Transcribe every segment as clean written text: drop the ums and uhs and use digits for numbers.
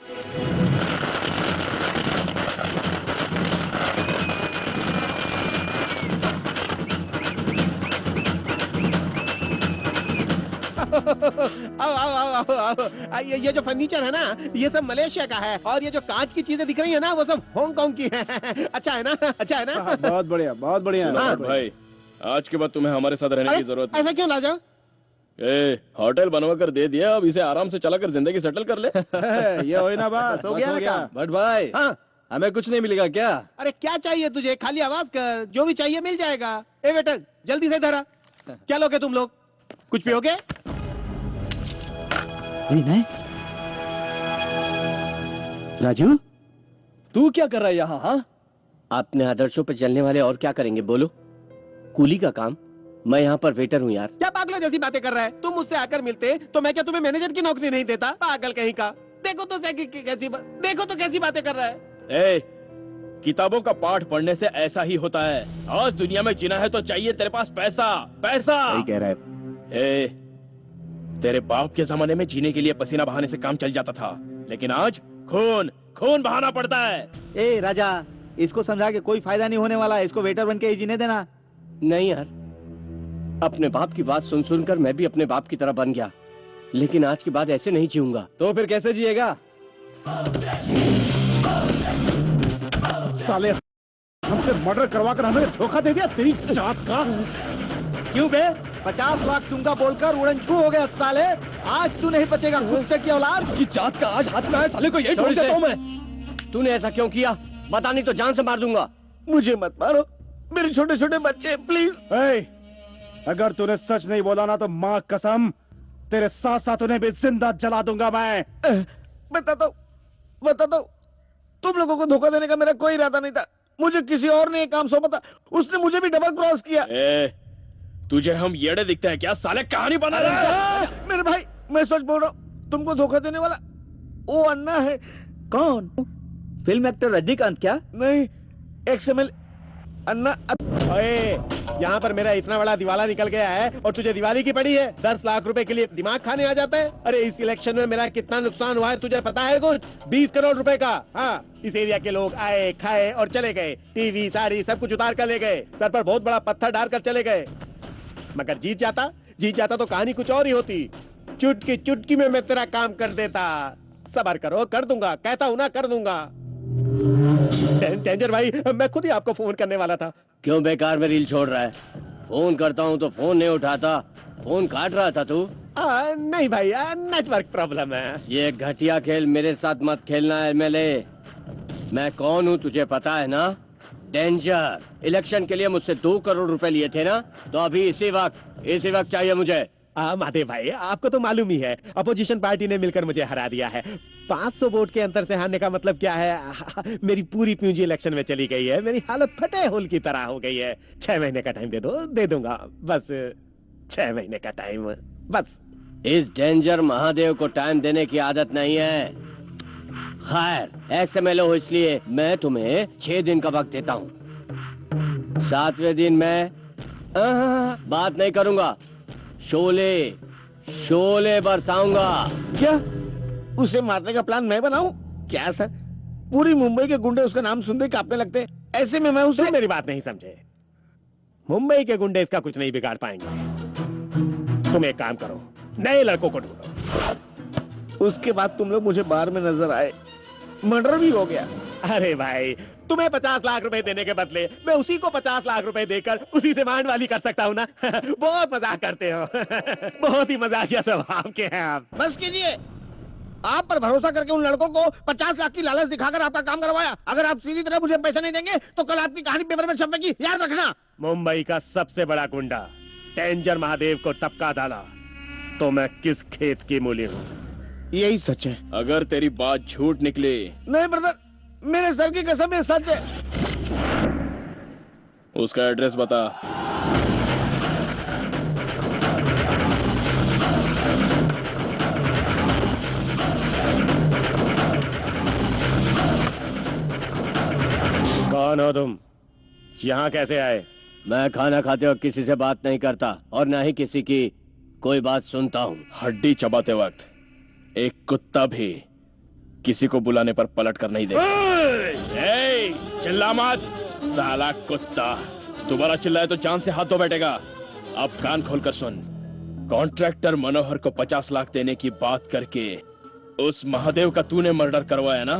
आओ आओ आओ आओ आओ। ये जो फर्नीचर है ना, ये सब मलेशिया का है, और ये जो कांच की चीजें दिख रही है ना, वो सब हांगकांग की है। अच्छा है ना, अच्छा है ना? बहुत बढ़िया, बहुत बढ़िया। हाँ भाई, आज के बाद तुम्हें हमारे साथ रहने की जरूरत नहीं। ऐसा क्यों लाजा? होटल बनवा कर दे दिया, अब इसे आराम से चला कर जिंदगी सेटल कर ले। ये हो ना, बस हो गया। बट भाई, हाँ, हमें कुछ नहीं मिलेगा क्या? अरे क्या चाहिए तुझे? खाली आवाज कर, जो भी चाहिए मिल जाएगा। ए वेटर, जल्दी से धरा। क्या लोगे तुम लोग? कुछ पियोगे? विनय, राजू, तू क्या कर रहा है यहाँ? हाँ, अपने आदर्शों पे चलने वाले और क्या करेंगे बोलो? कूली का काम। मैं यहाँ पर वेटर हूँ यार। क्या पागलों जैसी बातें कर रहा है? तुम मुझसे आकर मिलते तो मैं क्या तुम्हें मैनेजर की नौकरी नहीं देता? पागल कहीं का। देखो तो देखो तो कैसी बातें कर रहा है। किताबों का पाठ पढ़ने से ऐसा ही होता है। आज दुनिया में जीना है तो चाहिए तेरे पास पैसा, पैसा। सही कह रहा है। तेरे बाप के जमाने में जीने के लिए पसीना बहाने से काम चल जाता था, लेकिन आज खून खून बहाना पड़ता है। ए राजा, इसको समझा के कोई फायदा नहीं होने वाला है। इसको वेटर बन के ही जीने देना। नहीं यार, अपने बाप की बात सुन सुनकर मैं भी अपने बाप की तरह बन गया, लेकिन आज के बाद ऐसे नहीं जीऊंगा। तो फिर कैसे जिएगा? साले, हमसे मर्डर करवा कर हमें धोखा दे दिया। तेरी जात का। क्यों बे? 50 लाख दूंगा बोलकर उड़नछू हो गया साले। आज तू नहीं बचेगा, कुत्ते की औलाद। की जात का आज हाथ में आया, साले को यही ढूंढ देता हूं मैं। तूने ऐसा क्यों किया? बता, नहीं तो जान से मार दूंगा। मुझे मत मारो, मेरे छोटे छोटे बच्चे, प्लीज। अगर तूने सच नहीं बोला ना तो माँ कसम, तेरे साथ साथ उन्हें भी जिंदा जला दूंगा मैं। बताता हूँ, तुम लोगों को धोखा देने का मेरा कोई इरादा नहीं था। मुझे किसी और ने ये काम सौंपा था, उसने मुझे भी डबल क्रॉस किया। तुझे हम येड़े दिखते हैं क्या? साले कहानी बना रहा है। मेरे भाई, मैं सच बोल रहा हूँ, तुमको धोखा देने वाला वो अन्ना है। कौन? फिल्म एक्टर रजनीकांत क्या? नहीं, XML अन्ना। यहाँ पर मेरा इतना बड़ा दिवाला निकल गया है और तुझे दिवाली की पड़ी है। 10 लाख रुपए के लिए दिमाग खाने आ जाता है। अरे इस इलेक्शन में मेरा कितना नुकसान हुआ है तुझे पता है कुछ? 20 करोड़ रुपए का। हाँ, इस एरिया के लोग आए, खाए और चले गए। टीवी, साड़ी सब कुछ उतार कर ले गए। सर पर बहुत बड़ा पत्थर डालकर चले गए। मगर जीत जाता तो कहानी कुछ और ही होती। चुटकी में मैं तेरा काम कर देता। सब्र करो, कर दूंगा, कहता हूँ ना, कर दूंगा। डेंजर भाई, मैं खुद ही आपको फोन करने वाला था। क्यों बेकार में रील छोड़ रहा है? फोन करता हूँ तो फोन नहीं उठाता। फोन काट रहा था तू? नहीं भाई, नेटवर्क प्रॉब्लम है। ये घटिया खेल मेरे साथ मत खेलना MLA। मैं कौन हूँ तुझे पता है ना? डेंजर। इलेक्शन के लिए मुझसे 2 करोड़ रुपए लिए थे ना, तो अभी इसी वक्त चाहिए मुझे। महादेव भाई, आपको तो मालूम ही है, अपोजिशन पार्टी ने मिलकर मुझे हरा दिया है। 500 वोट के अंतर से हारने का मतलब क्या है? मेरी पूरी पूंजी इलेक्शन में चली गई है। मेरी हालत फटे होल की तरह हो गई है। 6 महीने का टाइम दे दो, दे दूंगा। बस 6 महीने का टाइम, बस। इस डेंजर महादेव को टाइम देने की आदत नहीं है। खैर, XMLA हो इसलिए मैं तुम्हें 6 दिन का वक्त देता हूँ। 7वें दिन मैं बात नहीं करूंगा, शोले बरसाऊंगा। क्या उसे मारने का प्लान मैं बनाऊं? क्या सर, पूरी मुंबई के गुंडे उसका नाम सुनते कांपने लगते हैं। ऐसे में मैं उसे। मेरी बात नहीं समझे। मुंबई के गुंडे इसका कुछ नहीं बिगाड़ पाएंगे। तुम एक काम करो, नए लड़कों को ढूंढो। उसके बाद तुम लोग मुझे बार में नजर आए, मर्डर भी हो गया। अरे भाई, तुम्हें 50 लाख रुपए देने के बदले मैं उसी को 50 लाख रुपए देकर उसी से मांड वाली कर सकता हूँ ना। बहुत मजाक करते हो। बहुत ही मजाकिया स्वभाव के हैं आप। बस कीजिए, आप पर भरोसा करके उन लड़कों को 50 लाख की लालच दिखाकर आपका काम करवाया। अगर आप सीधी तरह मुझे पैसे नहीं देंगे तो कल आपकी कहानी पेपर में छपेगी, याद रखना। मुंबई का सबसे बड़ा गुंडा डेंजर महादेव को टपका डाला तो मैं किस खेत की मूली हूँ? यही सच है। अगर तेरी बात झूठ निकली। नहीं ब्रदर, मेरे सर की कसम, ये सच है। उसका एड्रेस बता। कौन हो तुम? यहाँ कैसे आए? मैं खाना खाते वक्त किसी से बात नहीं करता और ना ही किसी की कोई बात सुनता हूँ। हड्डी चबाते वक्त एक कुत्ता भी किसी को बुलाने पर पलट कर नहीं देगा। ए, चिल्ला मत साला कुत्ता। दोबारा चिल्लाए तो जान से हाथ धो बैठेगा। अब कान खोलकर सुन। कॉन्ट्रैक्टर मनोहर को 50 लाख देने की बात करके उस महादेव का तूने मर्डर करवाया ना।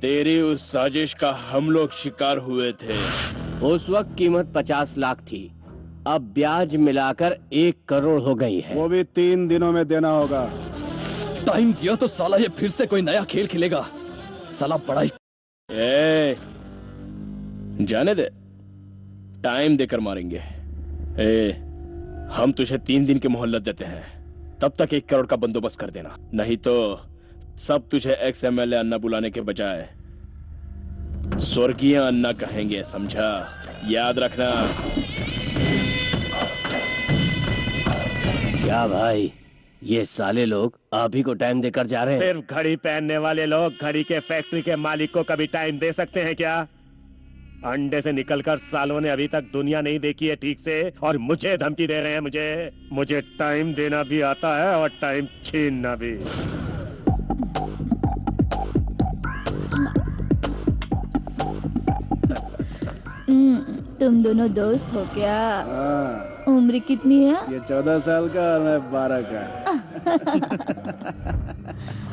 तेरी उस साजिश का हम लोग शिकार हुए थे। उस वक्त कीमत 50 लाख थी, अब ब्याज मिलाकर 1 करोड़ हो गई है। वो भी 3 दिनों में देना होगा। टाइम दिया तो साला ये फिर से कोई नया खेल खेलेगा। साला बड़ा ही ए, जाने दे, टाइम देकर मारेंगे। ए, हम तुझे 3 दिन की मोहलत देते हैं, तब तक 1 करोड़ का बंदोबस्त कर देना, नहीं तो सब तुझे एक्स एमएलए अन्ना बुलाने के बजाय स्वर्गीय अन्ना कहेंगे, समझा? याद रखना। क्या भाई, ये साले लोग आप ही को टाइम देकर जा रहे हैं? सिर्फ घड़ी पहनने वाले लोग घड़ी के फैक्ट्री के मालिक को कभी टाइम दे सकते हैं क्या? अंडे से निकलकर सालों ने अभी तक दुनिया नहीं देखी है ठीक से, और मुझे धमकी दे रहे हैं। मुझे टाइम देना भी आता है और टाइम छीनना भी। तुम दोनों दोस्त हो क्या? उम्र कितनी है? ये 14 साल का और मैं 12 का।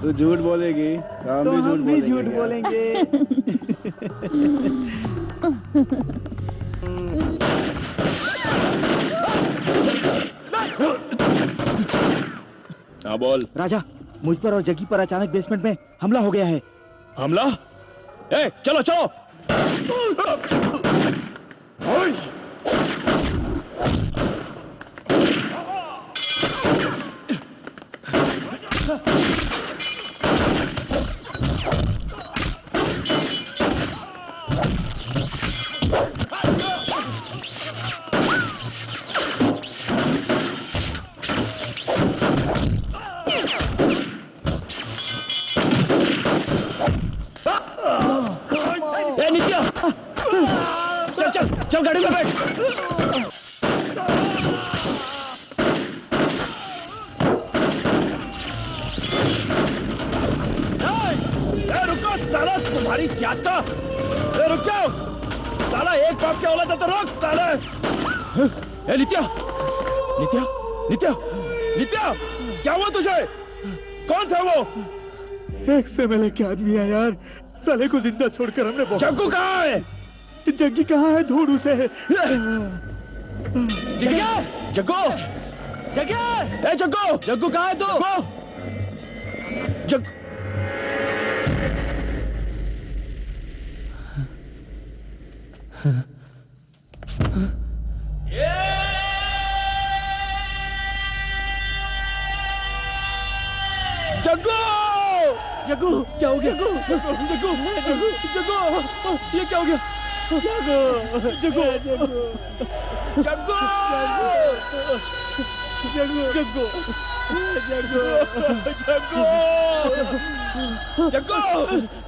तू झूठ बोलेगी तो हम भी झूठ बोलेंगे। हाँ बोल। राजा, मुझ पर और जगी पर अचानक बेसमेंट में हमला हो गया है। हमला? ए, चलो चलो। ए, नित्या, चल चल चल गाड़ी में बैठ। रुको साला, तुम्हारी जाता। रुक जाओ साला, एक बाप के औलाद है तो रुक साले। ए नित्या, नित्या, नित्या, नित्या, क्या हुआ तुझे? कौन था वो? एक से मिले क्या आदमी है यार, साले को जिंदा छोड़कर हमने बहुत। जग्गू कहाँ है? जग्गी कहाँ है? ढूंढ उसे। जग्गी, जग्गू, जग्गी, ए जग्गू, जग्गू कहाँ है तू? जग्गू, जग्गू, जग्गू, क्या हो गया? जग्गू, जग्गू, जग्गू, जग्गू, ये क्या हो गया? जग्गू, जग्गू, जग्गू, जग्गू, जग्गू, जग्गू, जग्गू, जग्गू,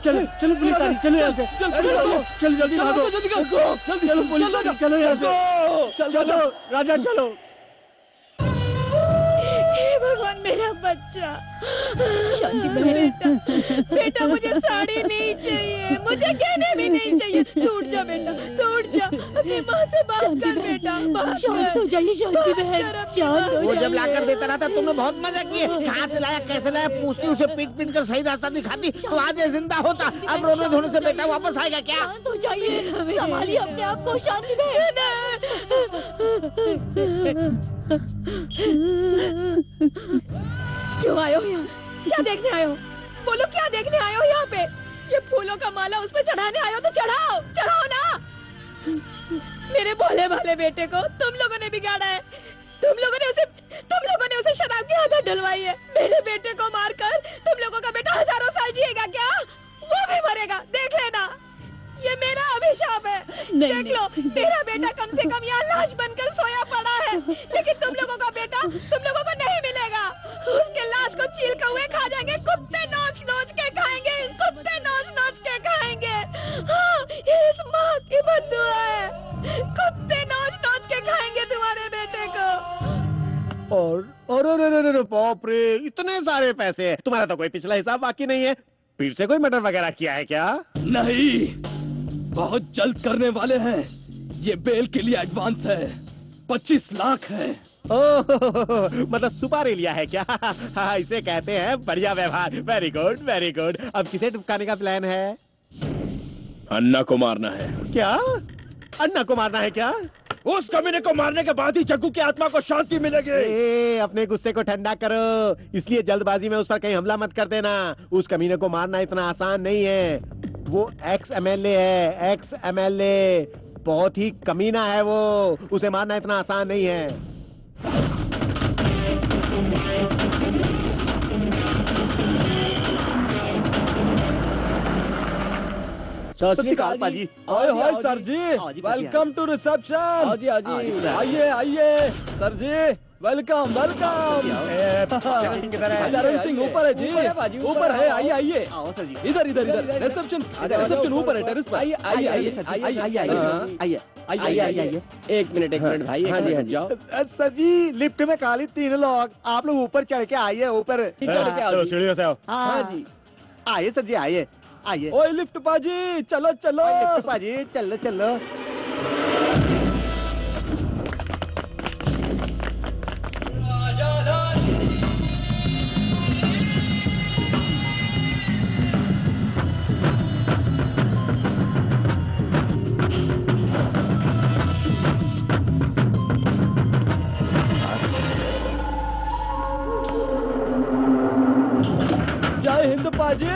चलो चलो पुलिस आ रही, चलो यहाँ से, चलो जल्दी भागो, चलो पुलिस आ रही, चलो यहाँ से, चलो राजा चलो। हे भगवान, मेरा बच्चा। शांति बेटा, बेटा मुझे साड़ी नहीं चाहिए, मुझे गहने भी नहीं चाहिए। टूट जा बेटा, टूट जा, अपनी माँ से बात कर बेटा, शांत हो जाइए शांति बहन, शांत हो। वो जब लाकर देता रहा था तुमने बहुत मजा किए। कहाँ से लाया, कैसे लाया, पूछती, उसे पीट पीट कर सही रास्ता दिखाती तो आज ये जिंदा होता। अब रोने धोने से बेटा वापस आएगा क्या? शांत हो जाइए, संभालिए अपने आप को शांति बहन। क्यों आए हो यहाँ? क्या देखने आए हो? बोलो क्या देखने आए हो यहाँ पे? ये फूलों का माला उस पे चढ़ाने आए हो तो चढ़ाओ, चढ़ाओ ना। मेरे भोले भाले बेटे को तुम लोगों ने बिगाड़ा है। तुम लोगों ने उसे शराब की आदत डलवाई है। मेरे बेटे को मारकर तुम लोगों का बेटा हजारों साल जिएगा क्या? वो भी मरेगा, देख लेना। ये मेरा अभिशाप है। देख लो, मेरा बेटा कम से कम यहाँ लाश बनकर सोया पड़ा है, लेकिन तुम लोगों का बेटा तुम लोगों को नहीं मिलेगा। उसके लाश को चील कौवे खा जाएंगे, कुत्ते नोच नोच के खाएंगे, कुत्ते नोच नोच के खाएंगे। हाँ, ये इस माँ की बद्दुआ है। कुत्ते नोच नोच के खाएंगे तुम्हारे बेटे को। और बाप रे, इतने सारे पैसे! तुम्हारा तो कोई पिछला हिसाब बाकी नहीं है। फिर से कोई मर्डर वगैरह किया है क्या? नहीं, बहुत जल्द करने वाले हैं। ये बेल के लिए एडवांस है, 25 लाख है। ओह, मतलब सुपारी लिया है क्या? हाँ, इसे कहते हैं बढ़िया व्यवहार। Very good, very good. अब किसे टपकाने का प्लान है? अन्ना को मारना है। क्या? अन्ना को मारना है क्या? उस कमीने को मारने के बाद ही जग्गू की आत्मा को शांति मिलेगी। अपने गुस्से को ठंडा करो, इसलिए जल्दबाजी में उस पर कहीं हमला मत कर देना। उस कमीने को मारना इतना आसान नहीं है। वो एक्स एमएलए है, एक्स एमएलए। बहुत ही कमीना है वो, उसे मारना इतना आसान नहीं है। सत श्री अकाल पाजी। हाय हाय सर जी, वेलकम टू रिसेप्शन। हाजी हाजी। आइए आइए सर जी, वेलकम वेलकम। चरण सिंह किधर है? चरण सिंह ऊपर है जी, ऊपर है बाजी, ऊपर है। आइए आइए, आओ सर जी। इधर इधर इधर रिसेप्शन ऊपर है, टेरेस पर। आइए आइए आइए आइए आइए। एक मिनट भाई। हाँ जी हाँ जी, जाओ। सर जी, लिफ्ट में खाली 3 लोग, आप लोग ऊपर चढ़ के आइए ऊपर। चढ़ के आओ जी। सीढ़ियों से आओ। हाँ जी। आइए सर जी, आइए आइए। ओए लिफ्ट पाजी, चलो चलो पाजी, चलो चलो। जय हिंद पाजी।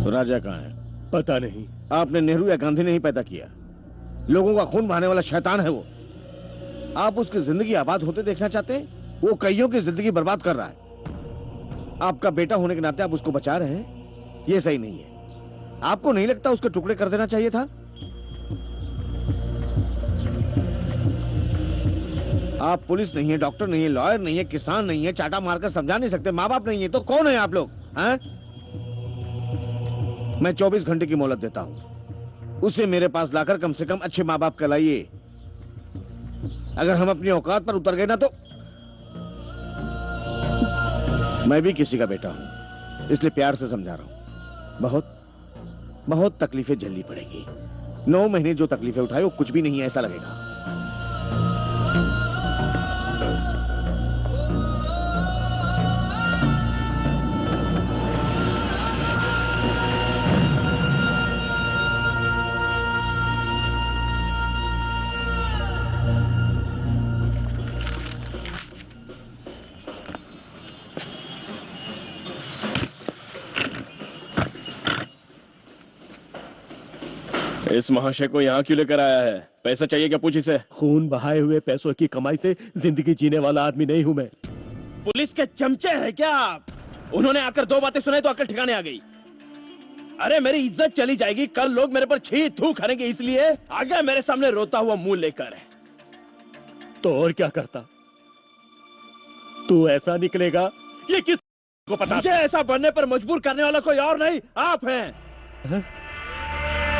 राजा कहाँ है? पता नहीं। आपने नेहरू या गांधी नहीं पैदा किया, लोगों का खून बहाने वाला शैतान है वो। आप उसकी जिंदगी आबाद होते देखना चाहते हैं? वो कईयों की जिंदगी बर्बाद कर रहा है। आपका बेटा होने के नाते आप उसको बचा रहे हैं, ये सही नहीं है। आपको नहीं लगता उसके टुकड़े कर देना चाहिए था? आप पुलिस नहीं है, डॉक्टर नहीं है, लॉयर नहीं है, किसान नहीं है, चाटा मारकर समझा नहीं सकते, माँ बाप नहीं है, तो कौन है आप लोग? हैं? मैं 24 घंटे की मोहलत देता हूं, उसे मेरे पास लाकर कम से कम अच्छे माँ बाप कहलाइए। अगर हम अपनी औकात पर उतर गए ना तो मैं भी किसी का बेटा हूं, इसलिए प्यार से समझा रहा हूं। बहुत बहुत तकलीफें झेलनी पड़ेगी। 9 महीने जो तकलीफें उठाए वो कुछ भी नहीं है ऐसा लगेगा। इस महाशय को यहाँ क्यों लेकर आया है? पैसा चाहिए क्या? पूछ इसे। खून बहाए हुए पैसों की कमाई से जिंदगी जीने वाला आदमी नहीं हूं मैं। पुलिस के चमचे हैं क्या आप? उन्होंने आकर 2 बातें सुनाई तो अकल ठिकाने आ गई। अरे मेरी इज्जत चली जाएगी, कल लोग मेरे पर छी थू करेंगे, इसलिए आ गया मेरे सामने रोता हुआ मुंह लेकर। तो और क्या करता? तू ऐसा निकलेगा ये किस को पता? मुझे ऐसा बनने पर मजबूर करने वाला कोई और नहीं, आप हैं।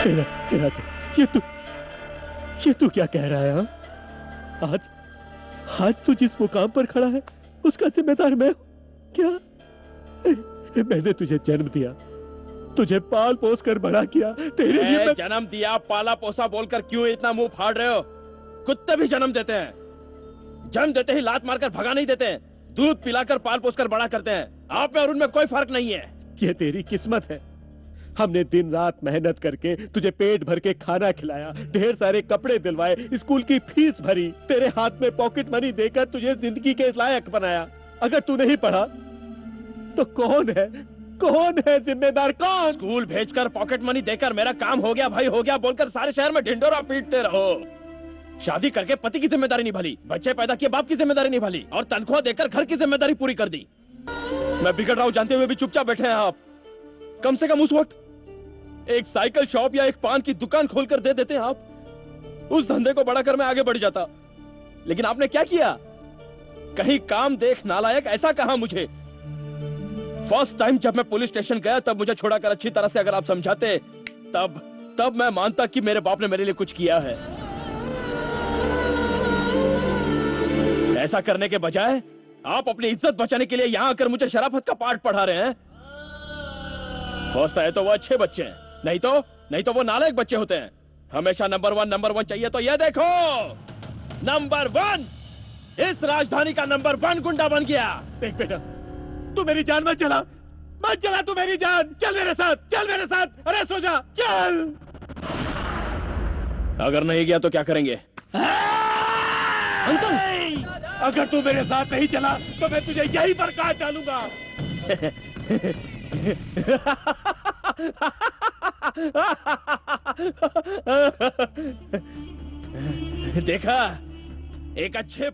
तेरा ये तू क्या कह रहा है? हाँ? आज तू जिस मुकाम पर खड़ा है उसका जिम्मेदार मैं हूं क्या? मैंने तुझे जन्म दिया, तुझे पाल पोस कर बड़ा किया, तेरे लिए मैं... जन्म दिया पाला पोसा बोलकर क्यों इतना मुंह फाड़ रहे हो? कुत्ते भी जन्म देते हैं, जन्म देते ही लात मारकर भगा नहीं देते हैं, दूध पिलाकर पाल पोस कर बड़ा करते हैं। आप में और उनमें कोई फर्क नहीं है। ये तेरी किस्मत है, हमने दिन रात मेहनत करके तुझे पेट भर के खाना खिलाया, ढेर सारे कपड़े दिलवाए, स्कूल की फीस भरी, तेरे हाथ में पॉकेट मनी देकर तुझे जिंदगी के लायक बनाया। अगर तू नहीं पढ़ा तो कौन है जिम्मेदार? कौन? स्कूल भेजकर पॉकेट मनी देकर मेरा काम हो गया भाई हो गया बोलकर सारे शहर में ढिंडोरा पीटते रहो। शादी करके पति की जिम्मेदारी निभाली, बच्चे पैदा किए बाप की जिम्मेदारी निभाली, और तनख्वाह देकर घर की जिम्मेदारी पूरी कर दी। मैं बिगड़ रहा हूं जानते हुए भी चुपचाप बैठे हैं आप। कम से कम उस वक्त एक साइकिल शॉप या एक पान की दुकान खोलकर दे देते हैं आप। उस धंधे को बढ़ाकर मैं आगे बढ़ जाता, लेकिन आपने क्या किया? कहीं काम देख नालायक ऐसा कहा मुझे। फर्स्ट टाइम जब मैं पुलिस स्टेशन गया तब मुझे छोड़ाकर अच्छी तरह से अगर आप समझाते तब मैं मानता कि मेरे बाप ने मेरे लिए कुछ किया है। ऐसा करने के बजाय आप अपनी इज्जत बचाने के लिए यहां आकर मुझे शराफत का पाठ पढ़ा रहे हैं। फर्स्ट आए तो वो अच्छे बच्चे हैं, नहीं तो वो नालायक बच्चे होते हैं। हमेशा नंबर वन चाहिए तो ये देखो, नंबर 1 इस राजधानी का नंबर 1 गुंडा बन गया। देख बेटा, तू मेरी जान मत चला तू मेरी जान। चल मेरे साथ, अरे सो जा, चल। अगर नहीं गया तो क्या करेंगे? अंकल, अगर तू मेरे साथ नहीं चला तो मैं तुझे यहीं पर काट डालूंगा। देखा, एक अच्छे